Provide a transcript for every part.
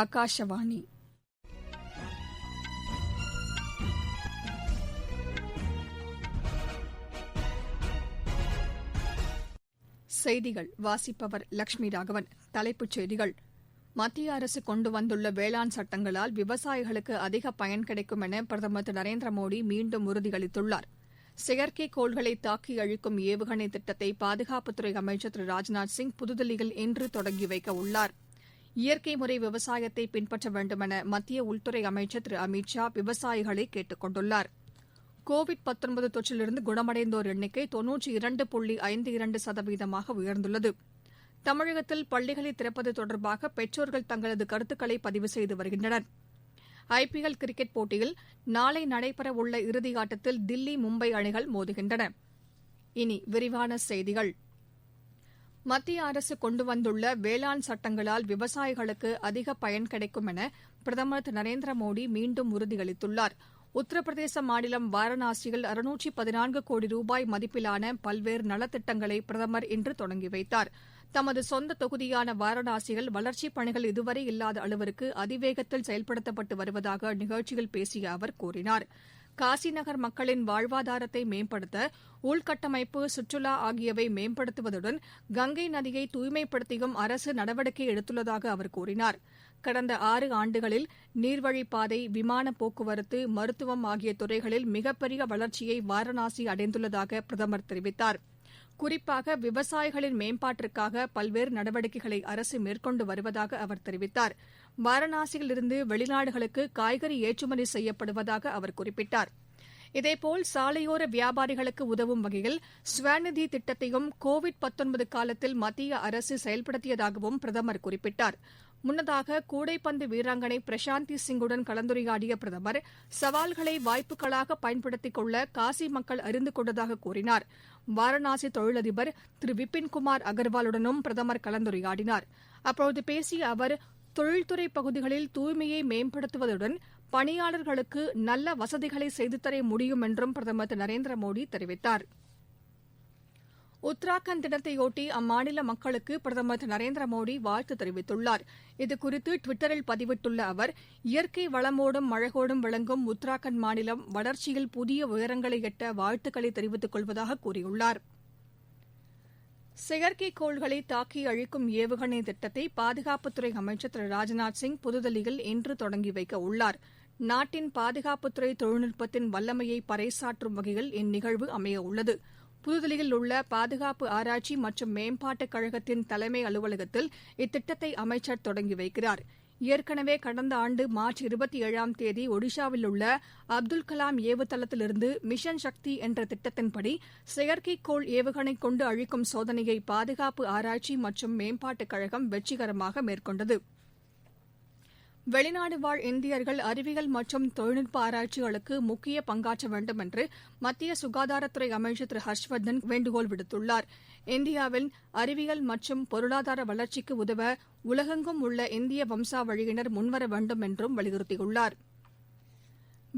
ஆகாஷவாணி. செய்திகள் வாசிப்பவர் லட்சுமி ராகவன். தலைப்புச் செய்திகள்: மத்திய அரசு கொண்டு வந்துள்ள வேளாண் சட்டங்களால் விவசாயிகளுக்கு அதிக பயன் கிடைக்கும் என பிரதமர் திரு நரேந்திர மோடி மீண்டும் உறுதியளித்துள்ளார். செயற்கைக்கோள்களை தாக்கி அழிக்கும் ஏவுகணை திட்டத்தை பாதுகாப்புத்துறை அமைச்சர் திரு ராஜ்நாத் சிங் புதுதில்லியில் இன்று தொடங்கி வைக்க உள்ளார். இயற்கை முறை விவசாயத்தை பின்பற்ற வேண்டுமென மத்திய உள்துறை அமைச்சர் திரு அமித் ஷா விவசாயிகளை கேட்டுக் கொண்டுள்ளார். கோவிட்-19 தொற்றிலிருந்து குணமடைந்தோர் எண்ணிக்கை 92.52% உயர்ந்துள்ளது. தமிழகத்தில் பள்ளிகளை திறப்பது தொடர்பாக பெற்றோர்கள் தங்களது கருத்துக்களை பதிவு செய்து வருகின்றனர். ஐபிஎல் கிரிக்கெட் போட்டியில் நாளை நடைபெறவுள்ள இறுதியாட்டத்தில் தில்லி, மும்பை அணிகள் மோதுகின்றன. இனி விரிவான செய்திகள். மத்திய அரசு கொண்டு வந்துள்ள வேளாண் சட்டங்களால் விவசாயிகளுக்கு அதிக பயன் கிடைக்கும் என பிரதமர் திரு நரேந்திர மோடி மீண்டும் உறுதியளித்துள்ளார். உத்தரப்பிரதேச மாநிலம் வாரணாசியில் 614 கோடி ரூபாய் மதிப்பிலான பல்வேறு நலத்திட்டங்களை பிரதமர் இன்று தொடங்கி வைத்தார். தமது சொந்த தொகுதியான வாரணாசியில் வளர்ச்சிப் பணிகள் இதுவரை இல்லாத அளவிற்கு அதிவேகத்தில் செயல்படுத்தப்பட்டு வருவதாக நிகழ்ச்சியில் பேசிய அவர் கூறினார். காசிநகர் மக்களின் வாழ்வாதாரத்தை மேம்படுத்த உள்கட்டமைப்பு, சுற்றுலா ஆகியவை மேம்படுத்துவதுடன் கங்கை நதியை தூய்மைப்படுத்தியும் அரசு நடவடிக்கை எடுத்துள்ளதாக அவர் கூறினார். கடந்த 6 ஆண்டுகளில் நீர்வழிப்பாதை, விமான போக்குவரத்து, மருத்துவம் ஆகிய துறைகளில் மிகப்பெரிய வளர்ச்சியை வாரணாசி அடைந்துள்ளதாக பிரதமர் தெரிவித்தார். குறிப்பாக விவசாயிகளின் மேம்பாட்டிற்காக பல்வேறு நடவடிக்கைகளை அரசு மேற்கொண்டு வருவதாக அவர் தெரிவித்தார். வாரணாசியிலிருந்து வெளிநாடுகளுக்கு காய்கறி ஏற்றுமதி செய்யப்படுவதாக அவர் குறிப்பிட்டார். இதேபோல் சாலையோர வியாபாரிகளுக்கு உதவும் வகையில் ஸ்வநிதி திட்டத்தையும் கோவிட்-19 காலத்தில் மத்திய அரசு செயல்படுத்தியதாகவும் பிரதமர் குறிப்பிட்டார். முன்னதாக கூடைப்பந்து வீராங்கனை பிரசாந்தி சிங்குடன் கலந்துரையாடிய பிரதமர் சவால்களை வாய்ப்புகளாக பயன்படுத்திக் கொள்ள காசி மக்கள் அறிந்து கொண்டதாக கூறினார். வாரணாசி தொழிலதிபர் திரு விபின்குமார் அகர்வாலுடனும் பிரதமர் கலந்துரையாடினார். அப்போது பேசிய அவர் தொழில்துறை பகுதிகளில் தூய்மையை மேம்படுத்துவதுடன் பணியாளர்களுக்கு நல்ல வசதிகளை செய்து தர முடியும் என்றும் பிரதமர் திரு நரேந்திர மோடி தெரிவித்தார். உத்தராகண்ட் தினத்தையொட்டி அம்மாநில மக்களுக்கு பிரதமர் திரு நரேந்திர மோடி வாழ்த்து தெரிவித்துள்ளார். இதுகுறித்து டுவிட்டரில் பதிவிட்டுள்ள அவர், இயற்கை வளமோடும் அழகோடும் விளங்கும் உத்தராகண்ட் மாநிலம் வளர்ச்சியில் புதிய உயரங்களை எட்ட வாழ்த்துக்களை தெரிவித்துக் கொள்வதாக கூறியுள்ளார். செயற்கைக்கோள்களை தாக்கி அழிக்கும் ஏவுகணை திட்டத்தை பாதுகாப்புத்துறை அமைச்சர் திரு ராஜ்நாத் சிங் புதுதில்லியில் இன்று தொடங்கி வைக்க உள்ளார். நாட்டின் பாதுகாப்புத்துறை தொழில்நுட்பத்தின் வல்லமையை பறைசாற்றும் வகையில் இந்நிகழ்வு அமையவுள்ளது. புதுதில்லியில் உள்ள பாதுகாப்பு ஆராய்ச்சி மற்றும் மேம்பாட்டுக் கழகத்தின் தலைமை அலுவலகத்தில் இத்திட்டத்தை அமைச்சர் தொடங்கி வைக்கிறார். ஏற்கனவே கடந்த ஆண்டு மார்ச் 27ஆம் தேதி ஒடிஷாவில் உள்ள அப்துல் கலாம் ஏவுதளத்திலிருந்து மிஷன் சக்தி என்ற திட்டத்தின்படி செயற்கைக்கோள் ஏவுகணை கொண்டு அழிக்கும் சோதனையை பாதுகாப்பு ஆராய்ச்சி மற்றும் மேம்பாட்டுக் கழகம் வெற்றிகரமாக மேற்கொண்டது. வெளிநாடு வாழ் இந்தியர்கள் அறிவியல் மற்றும் தொழில்நுட்ப ஆராய்ச்சிகளுக்கு முக்கிய பங்காற்ற வேண்டும் என்று மத்திய சுகாதாரத்துறை அமைச்சர் திரு ஹர்ஷ்வர்தன் வேண்டுகோள் விடுத்துள்ளார். இந்தியாவின் அறிவியல் மற்றும் பொருளாதார வளர்ச்சிக்கு உதவ உலகெங்கும் உள்ள இந்திய வம்சாவழியினர் முன்வர வேண்டும் என்றும் வலியுறுத்தியுள்ளார்.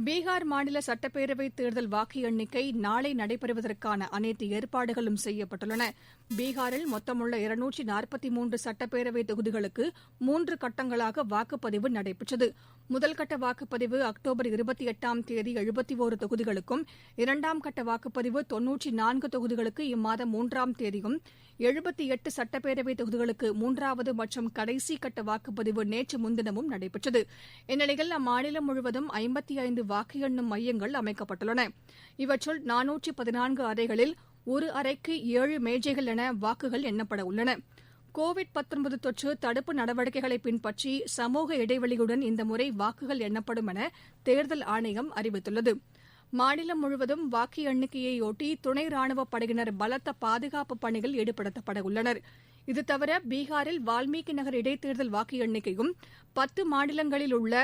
பீகார் மாநில சட்டப்பேரவைத் தேர்தல் வாக்கு எண்ணிக்கை நாளை நடைபெறுவதற்கான அனைத்து ஏற்பாடுகளும் செய்யப்பட்டுள்ளன. பீகாரில் மொத்தமுள்ள 243 சட்டப்பேரவைத் தொகுதிகளுக்கு 3 கட்டங்களாக வாக்குப்பதிவு நடைபெற்றது. முதல்கட்ட வாக்குப்பதிவு அக்டோபர் 28ஆம் தேதி 71 தொகுதிகளுக்கும், 2ஆம் கட்ட வாக்குப்பதிவு 94 தொகுதிகளுக்கு இம்மாதம் 3ஆம் தேதியும், 78 சட்டப்பேரவைத் தொகுதிகளுக்கு 3வது மற்றும் கடைசி கட்ட வாக்குப்பதிவு நேற்று முன்தினமும் நடைபெற்றது. இந்நிலையில் அம்மாநிலம் முழுவதும் 55 வாக்கு எண்ணும் மையங்கள் அமைக்கப்பட்டுள்ளன. இவற்றுள் 414 அறைகளில் ஒரு அறைக்கு 7 மேஜைகள் என வாக்குகள் எண்ணப்பட உள்ளன. கோவிட்-19 தொற்று தடுப்பு நடவடிக்கைகளை பின்பற்றி சமூக இடைவெளியுடன் இந்த முறை வாக்குகள் எண்ணப்படும் என தேர்தல் ஆணையம் அறிவித்துள்ளது. மாநிலம் முழுவதும் வாக்கு எண்ணிக்கையையொட்டி துணை ராணுவப் படையினர் பலத்த பாதுகாப்பு பணியில் ஈடுபடுத்தப்பட உள்ளனர். இதுதவிர பீகாரில் வால்மீகி நகர் இடைத்தேர்தல் வாக்கு எண்ணிக்கையும் 10 மாநிலங்களில் உள்ள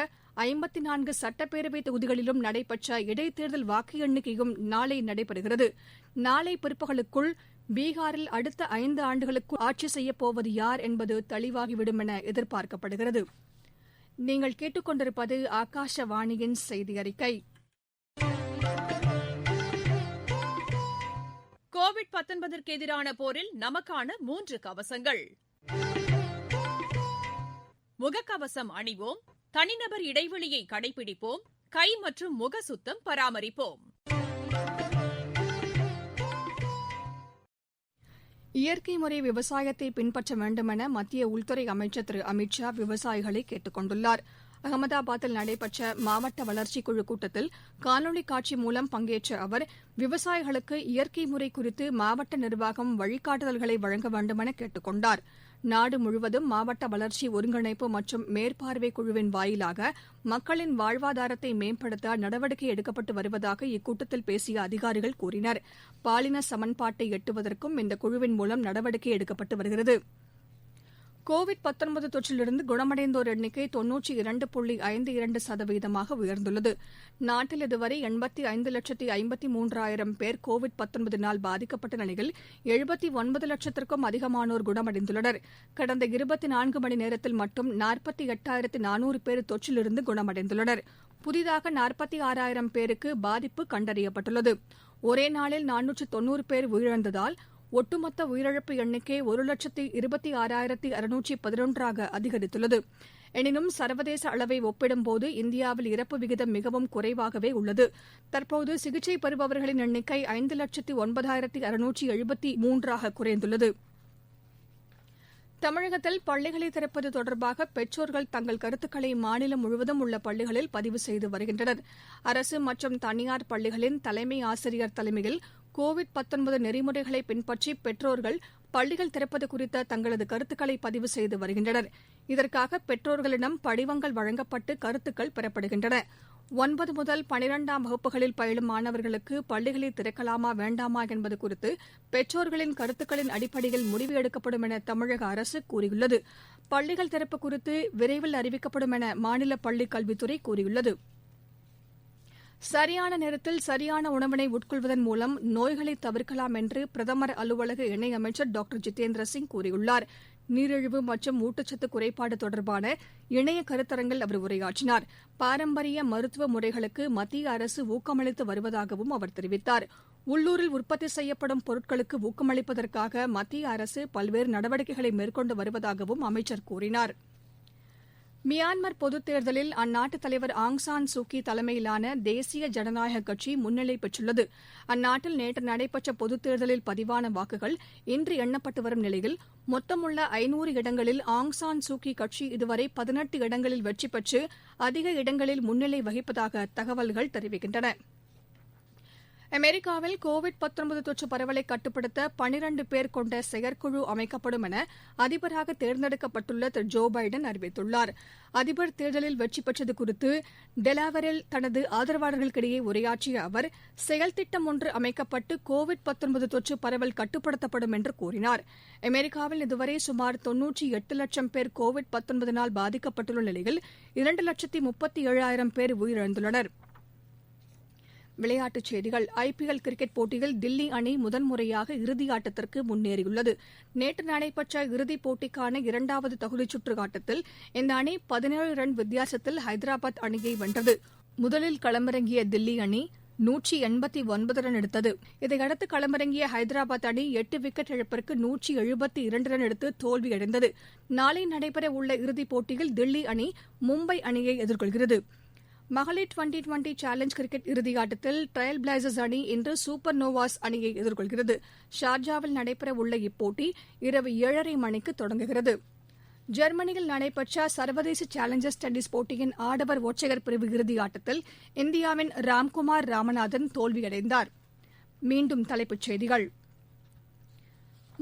54 சட்டப்பேரவைத் தொகுதிகளிலும் நடைபெற்ற இடைத்தேர்தல் வாக்கு எண்ணிக்கையும் நாளை நடைபெறுகிறது. நாளை பிற்பகலுக்குள் பீகாரில் அடுத்த 5 ஆண்டுகளுக்கு ஆட்சி செய்யப்போவது யார் என்பது தெளிவாகிவிடும் என எதிர்பார்க்கப்படுகிறது. நீங்கள் கேட்டுக்கொண்டிருப்பது ஆகாஷவாணியின் செய்தி அறிக்கை. கோவிட்-19ற்கு எதிரான போரில் நமக்கான 3 கவசங்கள். முகக்கவசம் அணிவோம், தனிநபர் இடைவெளியை கடைபிடிப்போம், கை மற்றும் முக சுத்தம் பராமரிப்போம். இயற்கை முறை விவசாயத்தை பின்பற்ற வேண்டுமென மத்திய உள்துறை அமைச்சர் திரு அமித் ஷா விவசாயிகளை கேட்டுக் கொண்டுள்ளார். அகமதாபாத்தில் நடைபெற்ற மாவட்ட வளர்ச்சிக் குழு கூட்டத்தில் காணொலி காட்சி மூலம் பங்கேற்ற அவர் விவசாயிகளுக்கு இயற்கை முறை குறித்து மாவட்ட நிர்வாகம் வழிகாட்டுதல்களை வழங்க வேண்டுமென கேட்டுக் கொண்டார். நாடு முழுவதும் மாவட்ட வளர்ச்சி ஒருங்கிணைப்பு மற்றும் மேற்பார்வை குழுவின் வாயிலாக மக்களின் வாழ்வாதாரத்தை மேம்படுத்த நடவடிக்கை எடுக்கப்பட்டு வருவதாக இக்கூட்டத்தில் பேசிய அதிகாரிகள் கூறினர். பாலின சமன்பாட்டை எட்டுவதற்கும் இந்த குழுவின் மூலம் நடவடிக்கை எடுக்கப்பட்டு வருகிறது. கோவிட்-19 தொற்றிலிருந்து குணமடைந்தோர் எண்ணிக்கை 92.52% உயர்ந்துள்ளது. நாட்டில் இதுவரை 85,53,000 பேர் கோவிட்-19னால் பாதிக்கப்பட்ட நிலையில் 79 லட்சத்திற்கும் அதிகமானோர் குணமடைந்துள்ளனர். கடந்த 24 மணி நேரத்தில் மட்டும் 48,400 பேர் தொற்றிலிருந்து குணமடைந்துள்ளனர். புதிதாக 46,000 பேருக்கு பாதிப்பு கண்டறியப்பட்டுள்ளது. ஒரே நாளில் 490 பேர் உயிரிழந்ததால் ஒட்டுமொத்த உயிரிழப்பு எண்ணிக்கை 1,26,611 அதிகரித்துள்ளது. எனினும் சர்வதேச அளவை ஒப்பிடும்போது இந்தியாவில் இறப்பு விகிதம் மிகவும் குறைவாகவே உள்ளது. தற்போது சிகிச்சை பெறுபவர்களின் எண்ணிக்கை 5,09,673 குறைந்துள்ளது. தமிழகத்தில் பள்ளிகளை திறப்பது தொடர்பாக பெற்றோர்கள் தங்கள் கருத்துக்களை மாநிலம் முழுவதும் உள்ள பள்ளிகளில் பதிவு செய்து வருகின்றனர். அரசு மற்றும் தனியார் பள்ளிகளின் தலைமை ஆசிரியர் தலைமையில் கோவிட்-19 நெறிமுறைகளை பின்பற்றி பெற்றோர்கள் பள்ளிகள் திறப்பது குறித்த தங்களது கருத்துக்களை பதிவு செய்து வருகின்றனர். இதற்காக பெற்றோர்களிடம் படிவங்கள் வழங்கப்பட்டு கருத்துக்கள் பெறப்படுகின்றன. 9 முதல் 12ஆம் வகுப்புகளில் பயிலும் மாணவர்களுக்கு பள்ளிகளை திறக்கலாமா வேண்டாமா என்பது குறித்து பெற்றோர்களின் கருத்துக்களின் அடிப்படையில் முடிவு எடுக்கப்படும் என தமிழக அரசு கூறியுள்ளது. பள்ளிகள் திறப்பு குறித்து விரைவில் அறிவிக்கப்படும் என மாநில பள்ளிக் கல்வித்துறை கூறியுள்ளது. சரியான நேரத்தில் சரியான உணவினை உட்கொள்வதன் மூலம் நோய்களை தவிர்க்கலாம் என்று பிரதமர் அலுவலக இணையமைச்சர் டாக்டர் ஜிதேந்திர சிங் கூறியுள்ளார். நீரிழிவு மற்றும் ஊட்டச்சத்து குறைபாடு தொடர்பான இணைய கருத்தரங்கில் அவர் உரையாற்றினார். பாரம்பரிய மருத்துவ முறைகளுக்கு மத்திய அரசு ஊக்கமளித்து வருவதாகவும் அவர் தெரிவித்தார். உள்ளூரில் உற்பத்தி செய்யப்படும் பொருட்களுக்கு ஊக்கமளிப்பதற்காக மத்திய அரசு பல்வேறு நடவடிக்கைகளை மேற்கொண்டு வருவதாகவும் அமைச்சர் கூறினார். மியான்மர் பொதுத் தேர்தலில் அந்நாட்டு தலைவர் ஆங் சான் சூகி தலைமையிலான தேசிய ஜனநாயக கட்சி முன்னிலை பெற்றுள்ளது. அந்நாட்டில் நேற்று நடைபெற்ற பொதுத் தேர்தலில் பதிவான வாக்குகள் இன்று எண்ணப்பட்டு வரும் நிலையில் மொத்தமுள்ள 500 இடங்களில் ஆங் சான் சூகி கட்சி இதுவரை 18 இடங்களில் வெற்றி பெற்று அதிக இடங்களில் முன்னிலை வகிப்பதாக தகவல்கள் தெரிவிக்கின்றன. அமெரிக்காவில் கோவிட்-19 தொற்று பரவலை கட்டுப்படுத்த 12 பேர் கொண்ட செயற்குழு அமைக்கப்படும் என அதிபராக தேர்ந்தெடுக்கப்பட்டுள்ள திரு ஜோ பைடன் அறிவித்துள்ளார். அதிபர் தேர்தலில் வெற்றி பெற்றது குறித்து டெலாவரில் தனது ஆதரவாளர்களுக்கிடையே உரையாற்றிய அவர் செயல் திட்டம் ஒன்று அமைக்கப்பட்டு கோவிட்-19 தொற்று பரவல் கட்டுப்படுத்தப்படும் என்று கூறினார். அமெரிக்காவில் இதுவரை சுமார் 98 லட்சம் பேர் கோவிட்-19னால் பாதிக்கப்பட்டுள்ள நிலையில் 2,37,000 பேர் உயிரிழந்துள்ளனர். விளையாட்டுச் செய்திகள். ஐபிஎல் கிரிக்கெட் போட்டியில் தில்லி அணி முதன்முறையாக இறுதியாட்டத்திற்கு முன்னேறியுள்ளது. நேற்று நடைபெற்ற இறுதிப் போட்டிக்கான 2வது தகுதிச் சுற்று ஆட்டத்தில் இந்த அணி 17 ரன் வித்தியாசத்தில் ஹைதராபாத் அணியை வென்றது. முதலில் களமிறங்கிய தில்லி அணி 189 ரன் எடுத்தது. இதையடுத்து களமிறங்கிய ஹைதராபாத் அணி 8 விக்கெட் இழப்பிற்கு 172 ரன் எடுத்து தோல்வியடைந்தது. நாளை நடைபெறவுள்ள இறுதிப் போட்டியில் தில்லி அணி மும்பை அணியை எதிர்கொள்கிறது. மகளிர் டுவெண்டி சேலஞ்ச் கிரிக்கெட் இறுதியாட்டத்தில் ட்ரையல் பிளேசர்ஸ் அணி இன்று சூப்பர் நோவாஸ் அணியை எதிர்கொள்கிறது. ஷார்ஜாவில் நடைபெறவுள்ள இப்போட்டி இரவு 7:30 மணிக்கு தொடங்குகிறது. ஜெர்மனியில் நடைபெற்ற சர்வதேச சேலஞ்சர்ஸ் டென்னிஸ் போட்டியின் ஆடவர் ஒற்றையர் பிரிவு இறுதியாட்டத்தில் இந்தியாவின் ராம்குமார் ராமநாதன் தோல்வியடைந்தார். மீண்டும் தலைப்புச் செய்திகள்.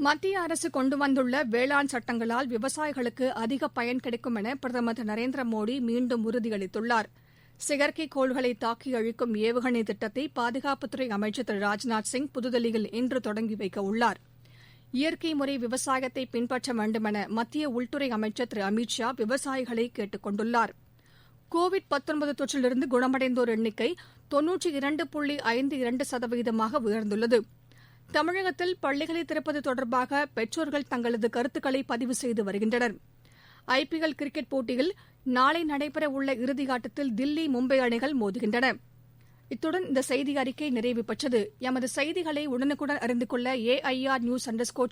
மத்திய அரசு கொண்டு வந்துள்ள வேளாண் சட்டங்களால் விவசாயிகளுக்கு அதிக பயன் கிடைக்கும் என பிரதமர் திரு நரேந்திர மோடி மீண்டும் உறுதியளித்துள்ளார். செயற்கைக்கோள்களை தாக்கி அழிக்கும் ஏவுகணை திட்டத்தை பாதுகாப்புத்துறை அமைச்சர் திரு ராஜ்நாத் சிங் புதுதில்லியில் இன்று தொடங்கி வைக்க உள்ளார். இயற்கை முறை விவசாயத்தை பின்பற்ற வேண்டுமென மத்திய உள்துறை அமைச்சர் திரு அமித் ஷா விவசாயிகளை கேட்டுக் கொண்டுள்ளார். கோவிட்-19 தொற்றிலிருந்து குணமடைந்தோர் எண்ணிக்கை 92.52% உயர்ந்துள்ளது. தமிழகத்தில் பள்ளிகளை திறப்பது தொடர்பாக பெற்றோர்கள் தங்களது கருத்துக்களை பதிவு செய்து வருகின்றனர். ஐபிஎல் கிரிக்கெட் போட்டியில் நாளை நடைபெறவுள்ள இறுதியாட்டத்தில் தில்லி மும்பை அணிகள் மோதுகின்றன. இத்துடன் இந்த செய்தி அறிக்கை நிறைவு பெற்றது. எமது செய்திகளை உடனுக்குடன் அறிந்து கொள்ள AIR News_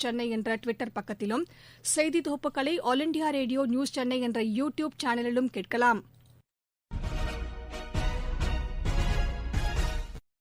சென்னை என்ற டுவிட்டர் பக்கத்திலும், செய்தி தொகுப்புகளை all India radio news Chennai என்ற யூ டியூப் சேனலிலும் கேட்கலாம்.